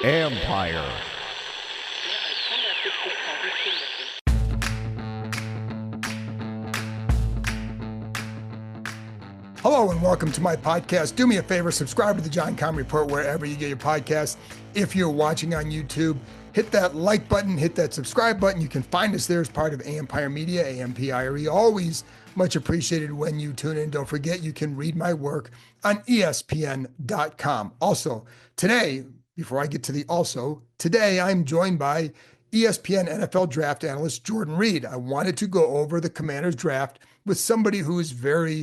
Empire. Hello and welcome to my podcast. Do me a favor, subscribe to the John Com Report wherever you get your podcasts. If you're watching on YouTube, hit that like button, hit that subscribe button. You can find us there as part of Empire Media, AMPIRE. Always much appreciated when you tune in. Don't forget, you can read my work on ESPN.com. Also, today, before I get to today I'm joined by ESPN NFL draft analyst Jordan Reid. I wanted to go over the Commanders draft with somebody who is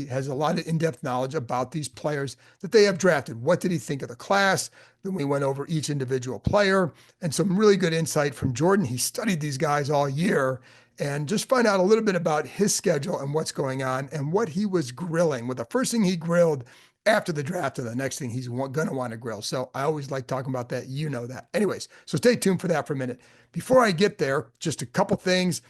has a lot of in-depth knowledge about these players that they have drafted. What did he think of the class? Then we went over each individual player and some really good insight from Jordan. He studied these guys all year and just find out a little bit about his schedule and what's going on and what he was grilling. Well, the first thing he grilled after the draft and the next thing he's going to want to grill. So I always like talking about that. You know that. Anyways, so stay tuned for that for a minute. Before I get there, just a couple things.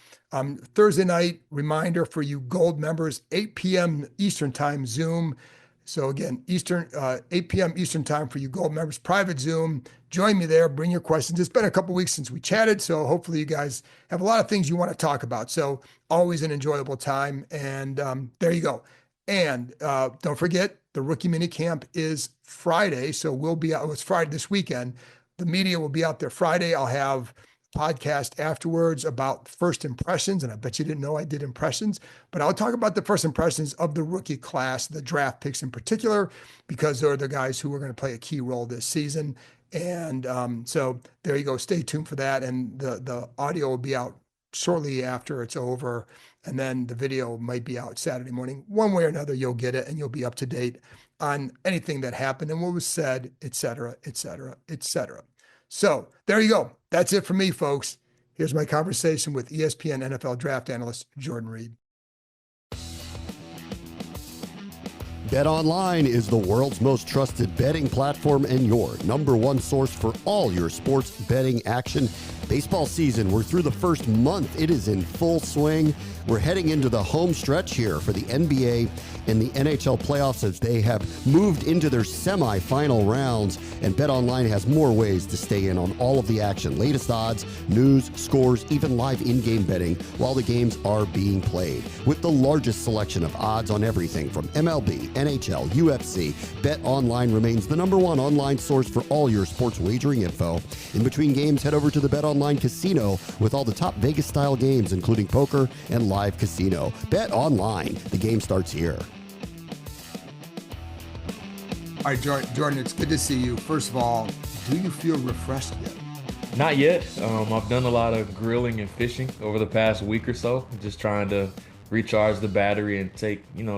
Thursday night reminder for you Gold members, 8 p.m. Eastern time, Zoom. So again, 8 p.m. Eastern time for you Gold members, private Zoom. Join me there, bring your questions. It's been a couple weeks since we chatted, so hopefully you guys have a lot of things you want to talk about. So always an enjoyable time. And there you go. And don't forget, the rookie mini camp is Friday. So we'll be out, it's Friday this weekend. The media will be out there Friday. I'll have podcast afterwards about first impressions. And I bet you didn't know I did impressions, but I'll talk about the first impressions of the rookie class, the draft picks in particular, because they're the guys who are going to play a key role this season. And so there you go. Stay tuned for that. And the audio will be out shortly after it's over. And then the video might be out Saturday morning. One way or another, you'll get it and you'll be up to date on anything that happened and what was said, et cetera, et cetera, et cetera. So there you go. That's it for me, folks. Here's my conversation with ESPN NFL draft analyst Jordan Reid. BetOnline is the world's most trusted betting platform and your number one source for all your sports betting action. Baseball season, we're through the first month. It is in full swing. We're heading into the home stretch here for the NBA and the NHL playoffs as they have moved into their semifinal rounds. And BetOnline has more ways to stay in on all of the action. Latest odds, news, scores, even live in-game betting while the games are being played. With the largest selection of odds on everything from MLB, NHL, UFC, BetOnline remains the number one online source for all your sports wagering info. In between games, head over to the BetOnline Casino with all the top Vegas-style games, including poker and live casino. BetOnline, the game starts here. All right, Jordan, it's good to see you. First of all, do you feel refreshed yet? Not yet. I've done a lot of grilling and fishing over the past week or so, just trying to recharge the battery and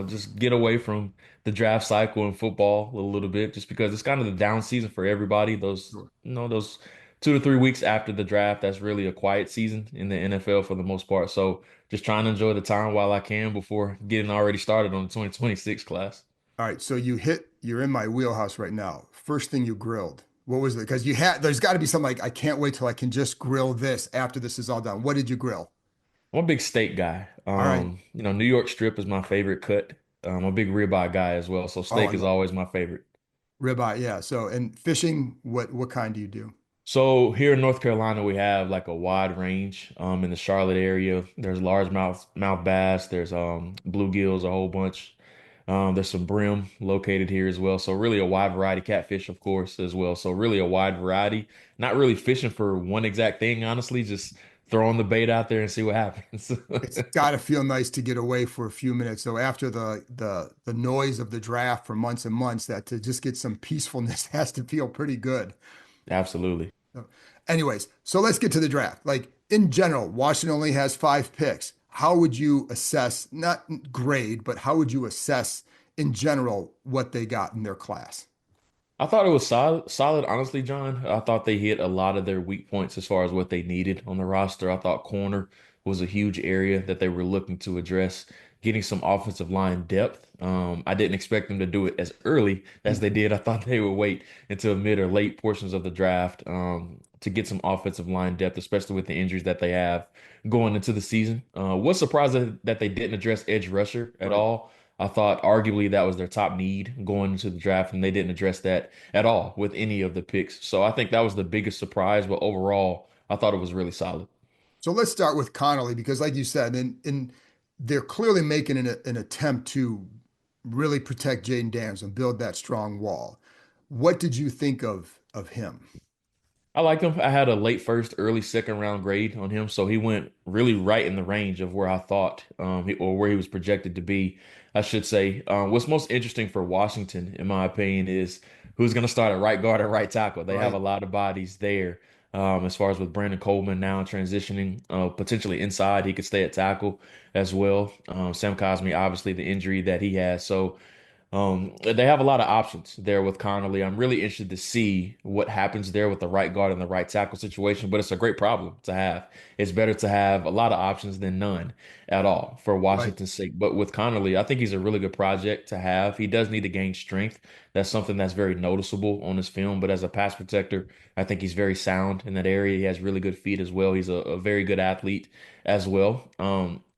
just get away from the draft cycle in football a little bit, just because it's kind of the down season for everybody. Those 2 to 3 weeks after the draft, that's really a quiet season in the NFL for the most part. So just trying to enjoy the time while I can before getting already started on the 2026 class. All right, so you're in my wheelhouse right now. First thing you grilled, what was it? Because there's got to be something like, I can't wait till I can just grill this after this is all done. What did you grill? I'm a big steak guy. All right. New York strip is my favorite cut. I'm a big ribeye guy as well, so steak is always my favorite. Ribeye, yeah. So, and fishing, what kind do you do? So here in North Carolina, we have like a wide range. In the Charlotte area, there's largemouth bass, there's bluegills, a whole bunch. There's some brim located here as well. So really a wide variety, catfish, of course, as well. So really a wide variety. Not really fishing for one exact thing, honestly, just throwing the bait out there and see what happens. It's got to feel nice to get away for a few minutes. So after the noise of the draft for months and months, that to just get some peacefulness has to feel pretty good. Absolutely. So anyways, so let's get to the draft. Like in general, Washington only has 5 picks. How would you assess, not grade, but how would you assess in general what they got in their class? I thought it was solid, honestly, John. I thought they hit a lot of their weak points as far as what they needed on the roster. I thought corner was a huge area that they were looking to address, getting some offensive line depth. I didn't expect them to do it as early as they did. I thought they would wait until mid or late portions of the draft to get some offensive line depth, especially with the injuries that they have going into the season. Was surprised that they didn't address edge rusher at all. I thought arguably that was their top need going into the draft, and they didn't address that at all with any of the picks. So I think that was the biggest surprise, but overall, I thought it was really solid. So let's start with Connelly because, like you said, and they're clearly making an attempt to really protect Jaden Daniels and build that strong wall. What did you think of him? I liked him. I had a late first, early second round grade on him, so he went really right in the range of where I thought, or where he was projected to be, I should say. What's most interesting for Washington, in my opinion, is who's going to start at right guard and right tackle. They have a Right. lot of bodies there. As far as with Brandon Coleman now transitioning, potentially inside, he could stay at tackle as well. Sam Cosmi, obviously the injury that he has, so. They have a lot of options there with Connolly. I'm really interested to see what happens there with the right guard and the right tackle situation, but it's a great problem to have. It's better to have a lot of options than none at all for Right. Washington's sake. But with Connolly, I think he's a really good project to have. He does need to gain strength. That's something that's very noticeable on his film, but as a pass protector, I think he's very sound in that area. He has really good feet as well. He's a very good athlete as well.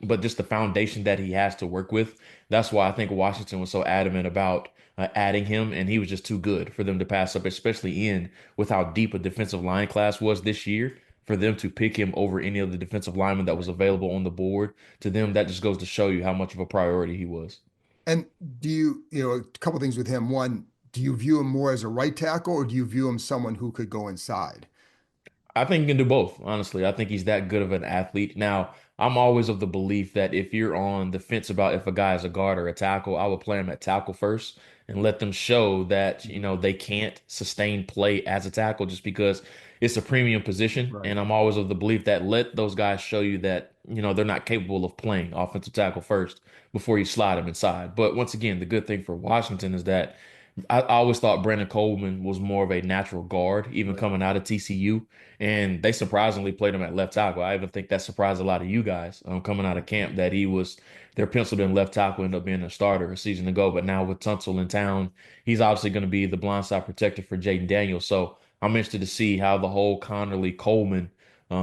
But just the foundation that he has to work with, that's why I think Washington was so adamant about adding him, and he was just too good for them to pass up, especially in with how deep a defensive line class was this year. For them to pick him over any of the defensive linemen that was available on the board, to them, that just goes to show you how much of a priority he was. And do a couple things with him. One, do you view him more as a right tackle or do you view him someone who could go inside? I think he can do both, honestly. I think he's that good of an athlete. Now, I'm always of the belief that if you're on the fence about if a guy is a guard or a tackle, I would play him at tackle first and let them show that, they can't sustain play as a tackle just because it's a premium position. Right. And I'm always of the belief that let those guys show you that, they're not capable of playing offensive tackle first before you slide them inside. But once again, the good thing for Washington is that I always thought Brandon Coleman was more of a natural guard, even Right. coming out of TCU, and they surprisingly played him at left tackle. I even think that surprised a lot of you guys coming out of camp that he was their penciled in left tackle, ended up being a starter a season ago. But now with Tunsil in town, he's obviously going to be the blindside protector for Jaden Daniels. So I'm interested to see how the whole Connerly Coleman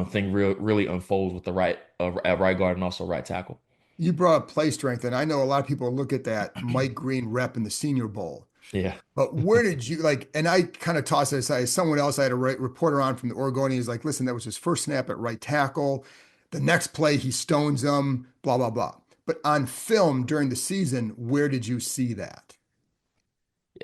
thing really unfolds with the right at right guard and also right tackle. You brought up play strength, and I know a lot of people look at that Mike Green rep in the Senior Bowl. Yeah. But where did you like? And I kind of tossed it aside. Someone else, I had a reporter on from the Oregonian. He's like, listen, that was his first snap at right tackle. The next play, he stones him, blah, blah, blah. But on film during the season, where did you see that?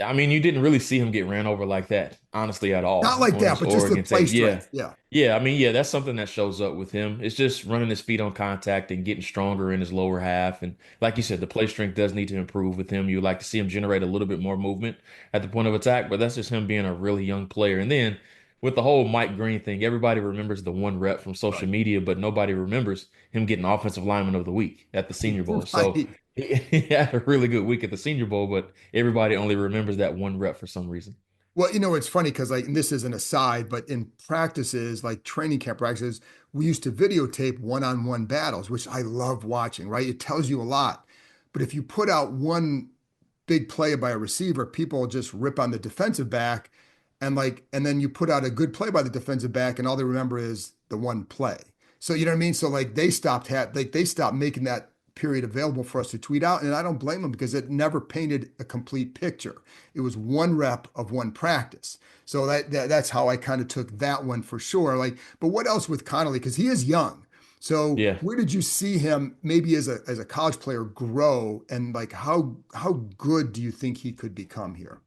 I mean, you didn't really see him get ran over like that, honestly, at Not all like on that, this but just the Oregon play tape. Yeah. strength. Yeah. Yeah. I mean, yeah, that's something that shows up with him. It's just running his feet on contact and getting stronger in his lower half. And like you said, the play strength does need to improve with him. You like to see him generate a little bit more movement at the point of attack, but that's just him being a really young player. And then with the whole Mike Green thing, everybody remembers the one rep from social Right. media, but nobody remembers him getting Offensive Lineman of the Week at the Senior Bowl. So Right. he had a really good week at the Senior Bowl, but everybody only remembers that one rep for some reason. Well, it's funny because like, and this is an aside, but in practices, like training camp practices, we used to videotape one-on-one battles, which I love watching, right? It tells you a lot. But if you put out one big play by a receiver, people just rip on the defensive back and then you put out a good play by the defensive back and all they remember is the one play. So you know what I mean? So like they stopped making that period available for us to tweet out. And I don't blame them because it never painted a complete picture. It was one rep of one practice. So that's how I kind of took that one for sure. Like, but what else with Connolly? Because he is young. So Yeah. where did you see him maybe as a college player grow and like how good do you think he could become here?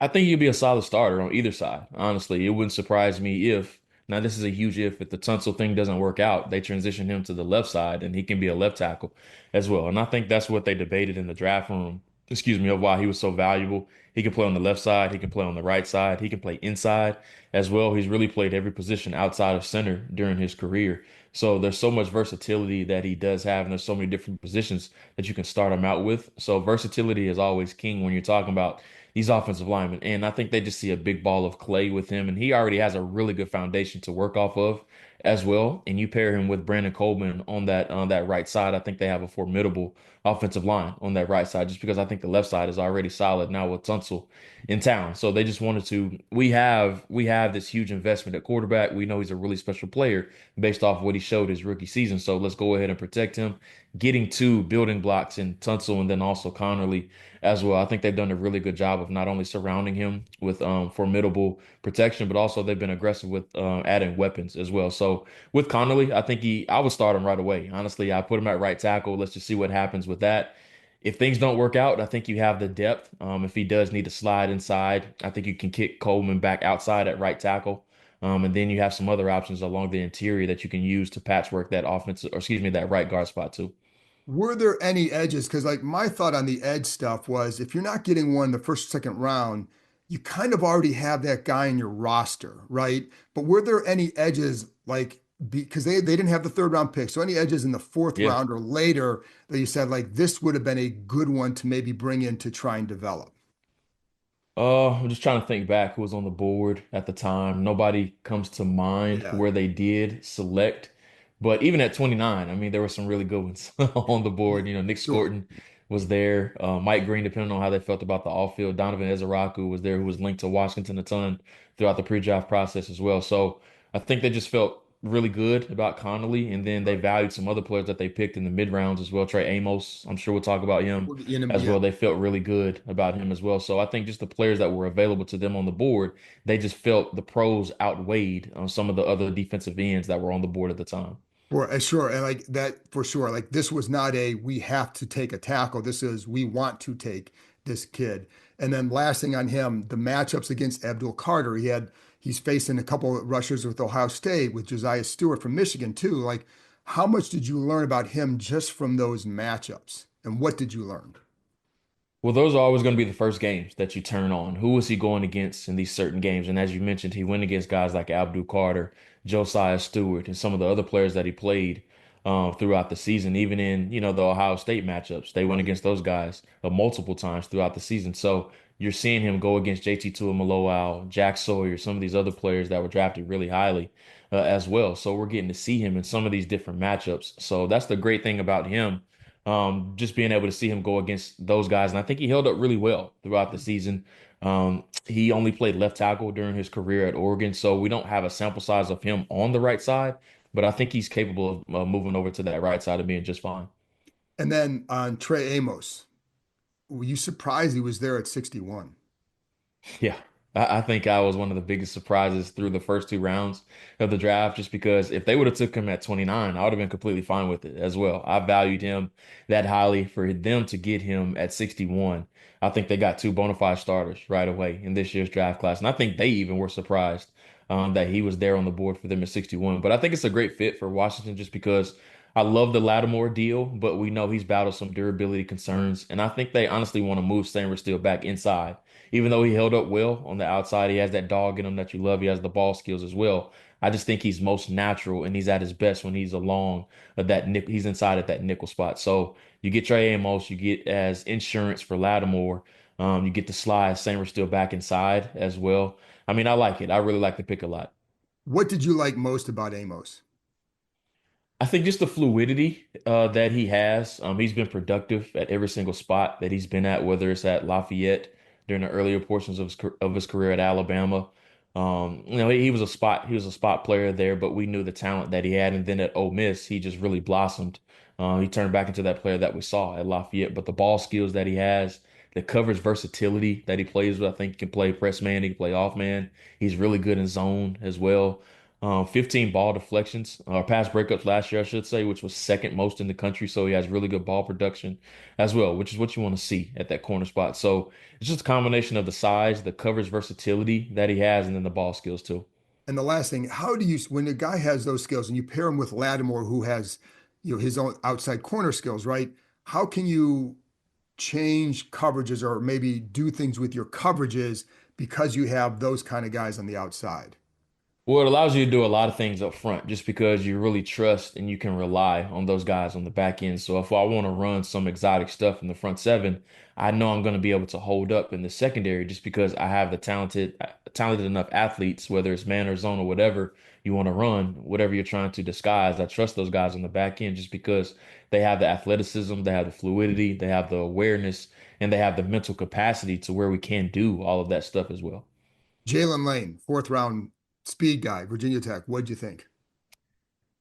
I think he'd be a solid starter on either side. Honestly, it wouldn't surprise me if, now this is a huge if the Tunsil thing doesn't work out, they transition him to the left side and he can be a left tackle as well. And I think that's what they debated in the draft room, excuse me, of why he was so valuable. He can play on the left side, he can play on the right side, he can play inside as well. He's really played every position outside of center during his career. So there's so much versatility that he does have, and there's so many different positions that you can start him out with. So versatility is always king when you're talking about these offensive linemen. And I think they just see a big ball of clay with him. And he already has a really good foundation to work off of as well. And you pair him with Brandon Coleman on that right side. I think they have a formidable offensive line on that right side, just because I think the left side is already solid now with Tunsil in town. So they just wanted to. We have this huge investment at quarterback. We know he's a really special player based off of what he showed his rookie season. So let's go ahead and protect him. Getting two building blocks in Tunsil and then also Connelly as well. I think they've done a really good job of not only surrounding him with formidable protection, but also they've been aggressive with adding weapons as well. So with Connelly, I would start him right away. Honestly, I put him at right tackle. Let's just see what happens with that. If things don't work out, I think you have the depth. If he does need to slide inside, I think you can kick Coleman back outside at right tackle. And then you have some other options along the interior that you can use to patchwork that offense, or excuse me, that right guard spot too. Were there any edges? Because like my thought on the edge stuff was if you're not getting one the first, second round, you kind of already have that guy in your roster, right? But were there any edges like because they didn't have the third round pick. So any edges in the fourth Yeah. round or later that you said like this would have been a good one to maybe bring in to try and develop? I'm just trying to think back who was on the board at the time. Nobody comes to mind Yeah, where they did select. But even at 29, I mean, there were some really good ones on the board. Nick sure. Scorton was there. Mike Green, depending on how they felt about the off-field. Donovan Ezeraku was there, who was linked to Washington a ton throughout the pre-draft process as well. So I think they just felt really good about Connolly. And then they Right. valued some other players that they picked in the mid rounds as well. Trey Amos, I'm sure we'll talk about him as Yeah. well. They felt really good about him as well. So I think just the players that were available to them on the board, they just felt the pros outweighed on some of the other defensive ends that were on the board at the time. Sure. And like that for sure. Like this was not a we have to take a tackle. This is we want to take this kid. And then last thing on him, the matchups against Abdul Carter. He's facing a couple of rushers with Ohio State with Josiah Stewart from Michigan too. Like how much did you learn about him just from those matchups? And what did you learn? Well, those are always going to be the first games that you turn on. Who was he going against in these certain games? And as you mentioned, he went against guys like Abdul Carter, Josiah Stewart, and some of the other players that he played throughout the season. Even in, the Ohio State matchups, they went Right. against those guys multiple times throughout the season. So you're seeing him go against JT Tuimoloau, Jack Sawyer, some of these other players that were drafted really highly as well. So we're getting to see him in some of these different matchups. So that's the great thing about him, just being able to see him go against those guys. And I think he held up really well throughout the season. He only played left tackle during his career at Oregon, so we don't have a sample size of him on the right side, but I think he's capable of moving over to that right side and being just fine. And then on Trey Amos, were you surprised he was there at 61? Yeah, I think I was one of the biggest surprises through the first two rounds of the draft, just because if they would have took him at 29, I would have been completely fine with it as well. I valued him that highly. For them to get him at 61, I think they got two bona fide starters right away in this year's draft class. And I think they even were surprised that he was there on the board for them at 61. But I think it's a great fit for Washington just because I love the Lattimore deal, but we know he's battled some durability concerns. And I think they honestly want to move Samuel Steele back inside. Even though he held up well on the outside, he has that dog in him that you love. He has the ball skills as well. I just think he's most natural and he's at his best when he's along he's inside at that nickel spot. So you get Trey Amos, you get as insurance for Lattimore. You get the slide Samuel Steele back inside as well. I mean, I like it. I really like the pick a lot. What did you like most about Amos? I think just the fluidity that he has. He's been productive at every single spot that he's been at, whether it's at Lafayette during the earlier portions of his career at Alabama. He was a spot player there, but we knew the talent that he had. And then at Ole Miss, he just really blossomed. He turned back into that player that we saw at Lafayette. But the ball skills that he has, the coverage versatility that he plays with, I think he can play press man, he can play off man. He's really good in zone as well. 15 ball deflections or pass breakups last year, I should say, which was second most in the country. So he has really good ball production as well, which is what you want to see at that corner spot. So it's just a combination of the size, the coverage versatility that he has, and then the ball skills too. And the last thing, how do you, when a guy has those skills and you pair him with Lattimore, who has, his own outside corner skills, right? How can you change coverages or maybe do things with your coverages because you have those kind of guys on the outside? Well, it allows you to do a lot of things up front just because you really trust and you can rely on those guys on the back end. So if I want to run some exotic stuff in the front seven, I know I'm going to be able to hold up in the secondary just because I have the talented enough athletes, whether it's man or zone or whatever you want to run, whatever you're trying to disguise. I trust those guys on the back end just because they have the athleticism, they have the fluidity, they have the awareness, and they have the mental capacity to where we can do all of that stuff as well. Jaylen Lane, fourth round speed guy, Virginia Tech. What'd you think?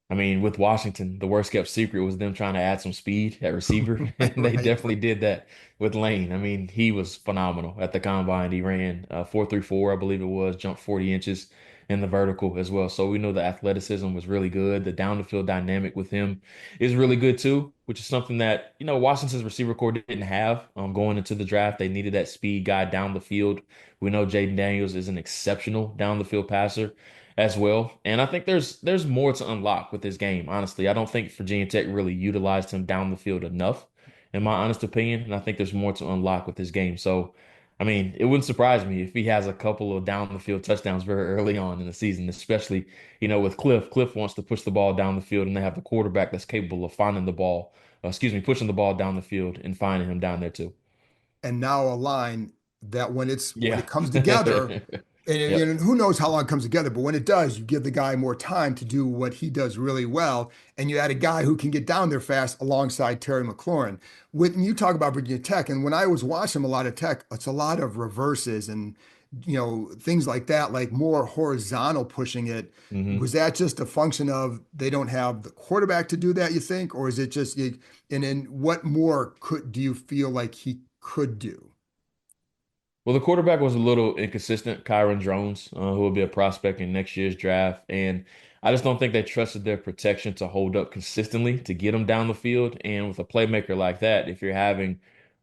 I mean, with Washington, the worst kept secret was them trying to add some speed at receiver, and they Right. definitely did that with Lane. I mean, he was phenomenal at the combine. He ran 4.34, I believe it was, jumped 40 inches in the vertical as well. So we know the athleticism was really good. The down the field dynamic with him is really good too, which is something that, Washington's receiver core didn't have going into the draft. They needed that speed guy down the field. We know Jaden Daniels is an exceptional down the field passer as well. And I think there's more to unlock with this game, honestly. I don't think Virginia Tech really utilized him down the field enough, in my honest opinion. And I think there's more to unlock with this game. So, I mean, it wouldn't surprise me if he has a couple of down the field touchdowns very early on in the season, especially, with Cliff. Cliff wants to push the ball down the field, and they have the quarterback that's capable of finding the ball, pushing the ball down the field and finding him down there too. And now a line that when Yeah. it comes together, and Yep. who knows how long it comes together, but when it does, you give the guy more time to do what he does really well, and you add a guy who can get down there fast alongside Terry McLaurin. When you talk about Virginia Tech, and when I was watching a lot of Tech, it's a lot of reverses and things like that, like more horizontal pushing it. hmm Was that just a function of they don't have the quarterback to do that, you think, or is it just? And then what more could do you feel like he could do? Well, the quarterback was a little inconsistent, Kyron Drones, who will be a prospect in next year's draft. And I just don't think they trusted their protection to hold up consistently to get him down the field. And with a playmaker like that, if you're having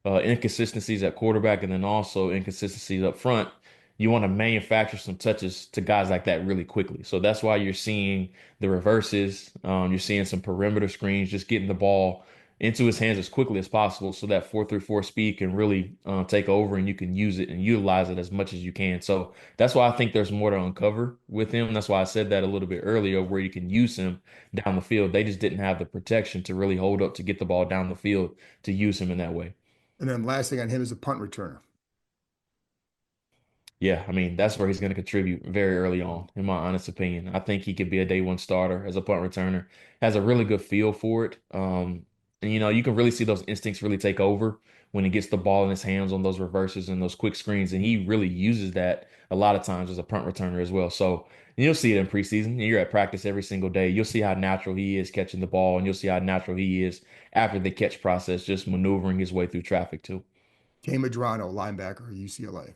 inconsistencies at quarterback and then also inconsistencies up front, you want to manufacture some touches to guys like that really quickly. So that's why you're seeing the reverses. You're seeing some perimeter screens, just getting the ball into his hands as quickly as possible so that 4.34 speed can really take over and you can use it and utilize it as much as you can. So that's why I think there's more to uncover with him. That's why I said that a little bit earlier where you can use him down the field. They just didn't have the protection to really hold up to get the ball down the field to use him in that way. And then last thing on him is a punt returner. Yeah, I mean, that's where he's going to contribute very early on, in my honest opinion. I think he could be a day one starter as a punt returner, has a really good feel for it. And you can really see those instincts really take over when he gets the ball in his hands on those reverses and those quick screens. And he really uses that a lot of times as a punt returner as well. So you'll see it in preseason. You're at practice every single day. You'll see how natural he is catching the ball, and you'll see how natural he is after the catch process, just maneuvering his way through traffic too. Kane Madrono, linebacker, UCLA.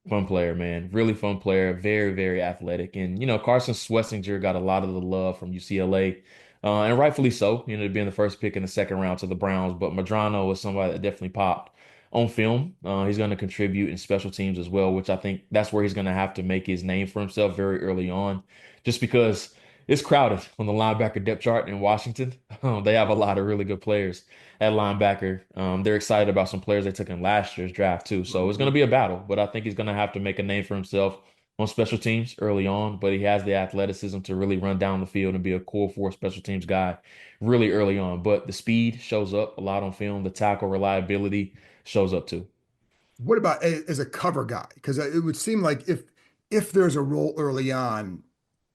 Fun player, man. Really fun player. Very, very athletic. And, Carson Schlesinger got a lot of the love from UCLA. And rightfully so, being the first pick in the second round to the Browns. But Madrono was somebody that definitely popped on film. He's going to contribute in special teams as well, which I think that's where he's going to have to make his name for himself very early on, just because it's crowded on the linebacker depth chart in Washington. They have a lot of really good players at linebacker. They're excited about some players they took in last year's draft too. So it's going to Mhm. be a battle, but I think he's going to have to make a name for himself on special teams early on. But he has the athleticism to really run down the field and be a core four special teams guy really early on. But the speed shows up a lot on film. The tackle reliability shows up too. What about as a cover guy? Because it would seem like if there's a role early on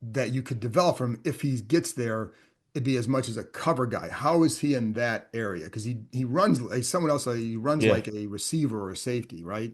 that you could develop from, if he gets there, it'd be as much as a cover guy. How is he in that area? Because he runs like someone else. He runs Yeah. like a receiver or a safety, right?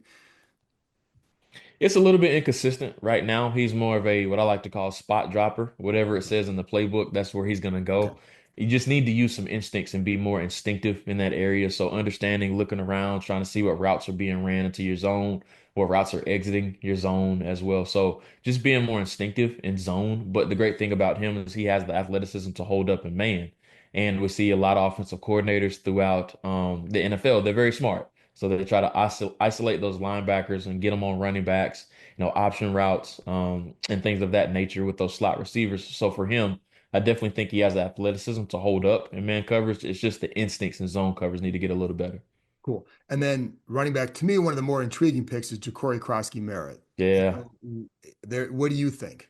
It's a little bit inconsistent right now. He's more of a what I like to call spot dropper. Whatever it says in the playbook, that's where he's going to Okay. go. You just need to use some instincts and be more instinctive in that area. So understanding, looking around, trying to see what routes are being ran into your zone, what routes are exiting your zone as well. So just being more instinctive in zone. But the great thing about him is he has the athleticism to hold up in man. And we see a lot of offensive coordinators throughout the NFL. They're very smart. So they try to isolate those linebackers and get them on running backs, option routes, and things of that nature with those slot receivers. So for him, I definitely think he has the athleticism to hold up in man coverage. It's just the instincts and zone covers need to get a little better. Cool. And then running back, to me, one of the more intriguing picks is Jakori Merritt. You Yeah. know, what do you think?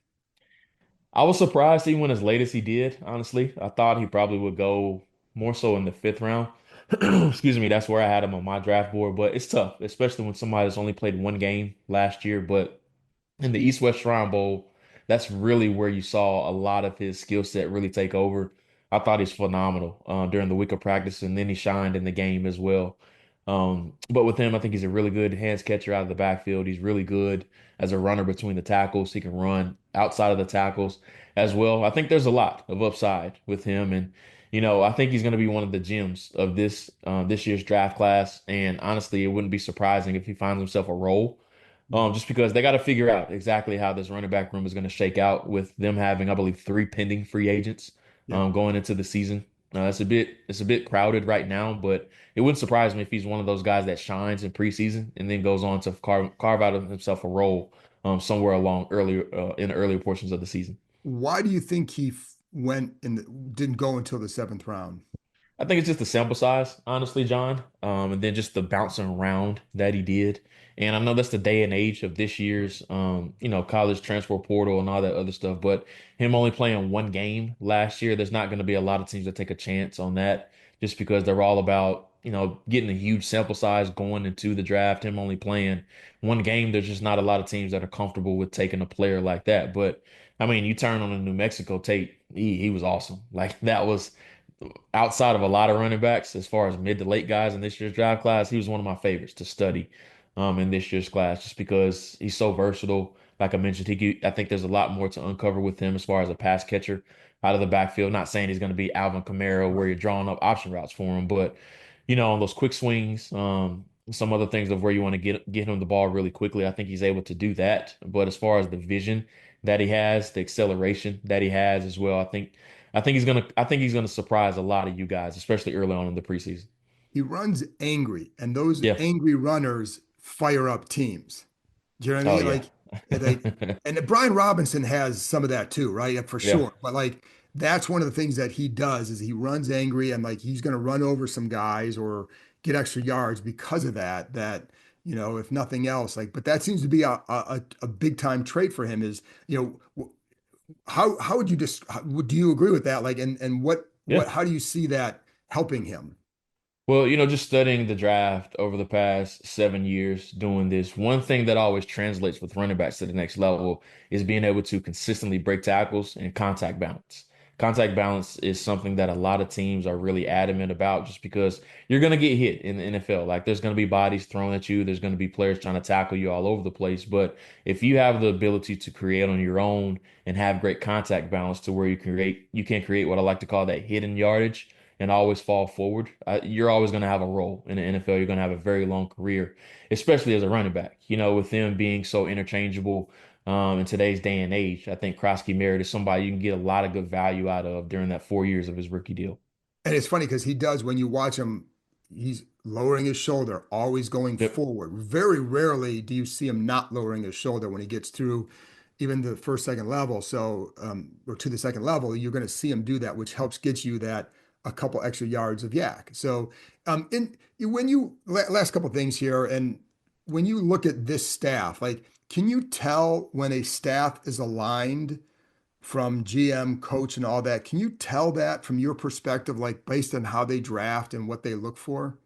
I was surprised he went as late as he did, honestly. I thought he probably would go more so in the fifth round. Excuse me, that's where I had him on my draft board, but it's tough, especially when somebody's only played one game last year. But in the East West Shrine Bowl, that's really where you saw a lot of his skill set really take over. I thought he's phenomenal during the week of practice, and then he shined in the game as well. But with him, I think he's a really good hands catcher out of the backfield. He's really good as a runner between the tackles. He can run outside of the tackles as well. I think there's a lot of upside with him, and I think he's going to be one of the gems of this year's draft class. And honestly, it wouldn't be surprising if he finds himself a role just because they got to figure out exactly how this running back room is going to shake out with them having, I believe, three pending free agents Yeah. going into the season. It's a bit crowded right now, but it wouldn't surprise me if he's one of those guys that shines in preseason and then goes on to carve out of himself a role somewhere along earlier in the earlier portions of the season. Why do you think he went and didn't go until the seventh round? I think it's just the sample size, honestly, John, and then just the bouncing around that he did. And I know that's the day and age of this year's, college transfer portal and all that other stuff. But him only playing one game last year, there's not going to be a lot of teams that take a chance on that, just because they're all about, getting a huge sample size going into the draft. Him only playing one game, there's just not a lot of teams that are comfortable with taking a player like that. But I mean, you turn on the New Mexico tape, he was awesome. Like that was outside of a lot of running backs, as far as mid to late guys in this year's draft class, he was one of my favorites to study in this year's class just because he's so versatile. Like I mentioned, I think there's a lot more to uncover with him as far as a pass catcher out of the backfield. Not saying he's going to be Alvin Kamara where Right. you're drawing up option routes for him, but on those quick swings, some other things of where you want to get him the ball really quickly. I think he's able to do that. But as far as the vision that he has, the acceleration that he has as well, I think he's gonna surprise a lot of you guys, especially early on in the preseason. He runs angry, and those Yeah. angry runners fire up teams. Do you know what I Oh mean? yeah. And Brian Robinson has some of that too, right? Yeah, for Yeah. sure. But like that's one of the things that he does is he runs angry and like he's going to run over some guys or get extra yards because of that. If nothing else, like, but that seems to be a big time trait for him. Is how would you just do you agree with that? Like, and what Yeah. how do you see that helping him? Well, just studying the draft over the past 7 years, doing this, one thing that always translates with running backs to the next level is being able to consistently break tackles and contact balance. Contact balance is something that a lot of teams are really adamant about just because you're going to get hit in the NFL. Like there's going to be bodies thrown at you, there's going to be players trying to tackle you all over the place. But if you have the ability to create on your own and have great contact balance to where you can create what I like to call that hidden yardage and always fall forward, you're always going to have a role in the NFL. You're going to have a very long career, especially as a running back. With them being so interchangeable in today's day and age, I think Krosky Merritt is somebody you can get a lot of good value out of during that 4 years of his rookie deal. And it's funny because he does, when you watch him, he's lowering his shoulder, always going Yep. forward. Very rarely do you see him not lowering his shoulder when he gets through even the first, second level. So, or to the second level, you're going to see him do that, which helps get you that a couple extra yards of yak. So, when last couple things here, and when you look at this staff, like, can you tell when a staff is aligned from GM, coach, and all that? Can you tell that from your perspective, like based on how they draft and what they look for?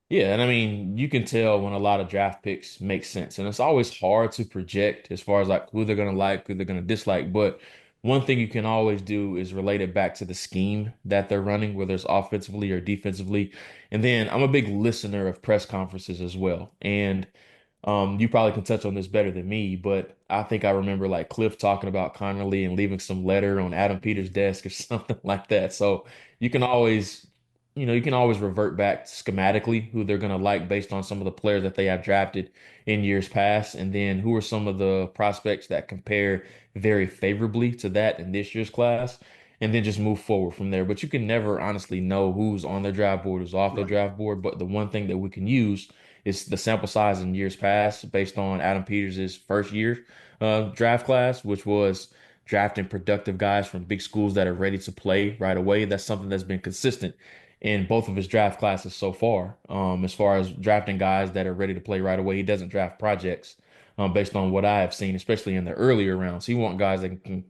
Yeah, and I mean, you can tell when a lot of draft picks make sense. And it's always hard to project as far as like who they're going to like, who they're going to dislike. But one thing you can always do is relate it back to the scheme that they're running, whether it's offensively or defensively. And then I'm a big listener of press conferences as well. And you probably can touch on this better than me, but I think I remember like Cliff talking about Connelly and leaving some letter on Adam Peters' desk or something like that. So you can always, you can always revert back schematically who they're going to like based on some of the players that they have drafted in years past, and then who are some of the prospects that compare very favorably to that in this year's class, and then just move forward from there. But you can never honestly know who's on their draft board, who's off their Right. draft board. But the one thing that we can use is the sample size in years past based on Adam Peters' first year draft class, which was drafting productive guys from big schools that are ready to play right away. That's something that's been consistent in both of his draft classes so far. As far as drafting guys that are ready to play right away, he doesn't draft projects based on what I have seen, especially in the earlier rounds. He want guys that can,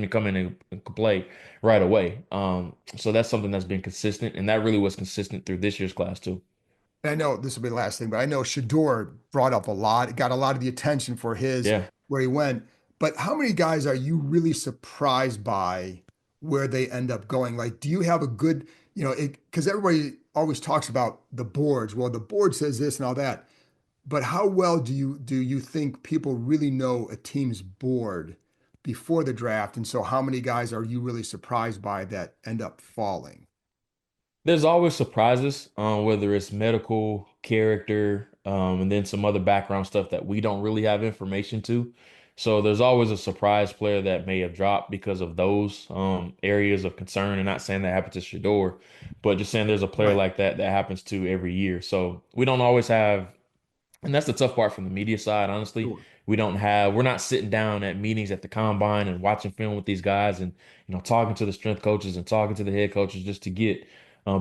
come in and can play right away. So that's something that's been consistent, and that really was consistent through this year's class too. And I know this will be the last thing, but I know Shador brought up a lot, got a lot of the attention for his Yeah. where he went. But how many guys are you really surprised by where they end up going? Like, do you have a good, because everybody always talks about the boards. Well, the board says this and all that. But how well do you think people really know a team's board before the draft? And so how many guys are you really surprised by that end up falling? There's always surprises, whether it's medical, character, and then some other background stuff that we don't really have information to. So there's always a surprise player that may have dropped because of those areas of concern. And not saying that happened to Shador, but just saying there's a player Right. like that that happens to every year. So we don't always have, and that's the tough part from the media side, honestly. Sure. We're not sitting down at meetings at the combine and watching film with these guys and, talking to the strength coaches and talking to the head coaches just to get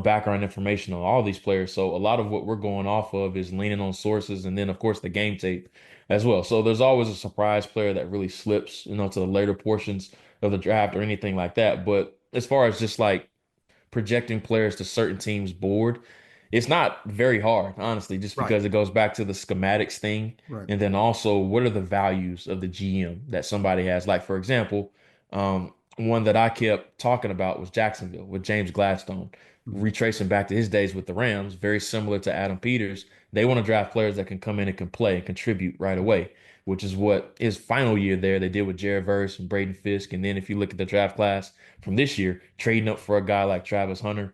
background information on all these players. So a lot of what we're going off of is leaning on sources and then, of course, the game tape as well. So there's always a surprise player that really slips, to the later portions of the draft or anything like that. But as far as just like projecting players to certain teams' board, it's not very hard, honestly, just Right. because it goes back to the schematics thing. Right. And then also, what are the values of the GM that somebody has? Like, for example, one that I kept talking about was Jacksonville with James Gladstone, Mhm. retracing back to his days with the Rams, very similar to Adam Peters. They want to draft players that can come in and can play and contribute right away, which is what his final year there they did with Jared Verse and Braden Fisk. And then if you look at the draft class from this year, trading up for a guy like Travis Hunter,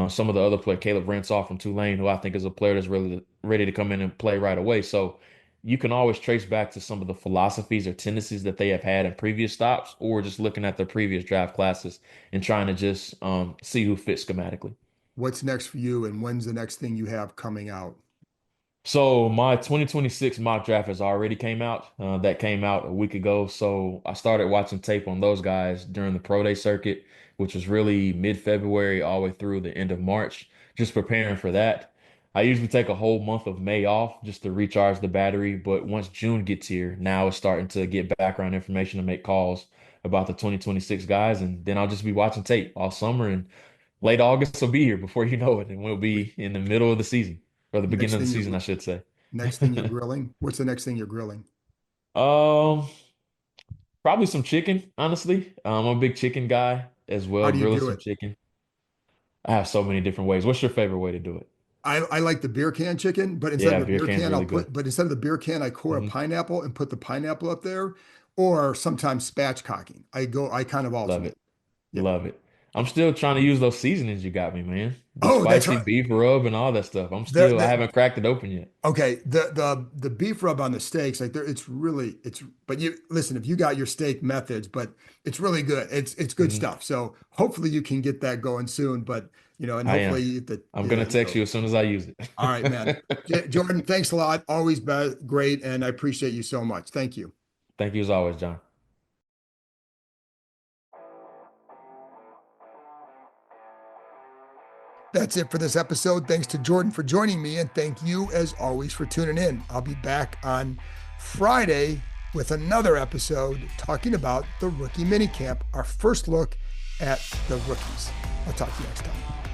some of the other players, Caleb Ransaw from Tulane, who I think is a player that's really ready to come in and play right away. So you can always trace back to some of the philosophies or tendencies that they have had in previous stops, or just looking at their previous draft classes and trying to just see who fits schematically. What's next for you, and when's the next thing you have coming out? So my 2026 mock draft has already came out. That came out a week ago. So I started watching tape on those guys during the pro day circuit, which was really mid-February all the way through the end of March, just preparing for that. I usually take a whole month of May off just to recharge the battery. But once June gets here, now it's starting to get background information to make calls about the 2026 guys. And then I'll just be watching tape all summer, and late August will be here before you know it. And we'll be in the middle of the season, or the beginning Next of the thing season, you're I should say. next thing you're grilling? What's the next thing you're grilling? Um, Probably some chicken, honestly. I'm a big chicken guy as How well, do you grilling do some it? chicken. I have so many different ways. What's your favorite way to do it? I like the beer can chicken, but instead Yeah, of a beer beer can's can, really good. instead of the beer can, I core a Hmm. pineapple and put the pineapple up there, or sometimes spatchcocking. I kind of Love alternate. it. Yeah. Love it. I'm still trying to use those seasonings you got me, man. The Oh, that's spicy right. beef rub and all that stuff. I The haven't cracked it open yet. Okay, the beef rub on the steaks, like there, it's. But you listen, if you got your steak methods, but it's really good. It's good Hmm. stuff. So hopefully you can get that going soon. But and I am. hopefully I'm gonna text you as soon as I use all right, man. it. Jordan, thanks a lot. Always great, and I appreciate you so much. Thank you. Thank you as always, John. That's it for this episode. Thanks to Jordan for joining me, and thank you as always for tuning in. I'll be back on Friday with another episode talking about the rookie minicamp, our first look at the rookies. I'll talk to you next time.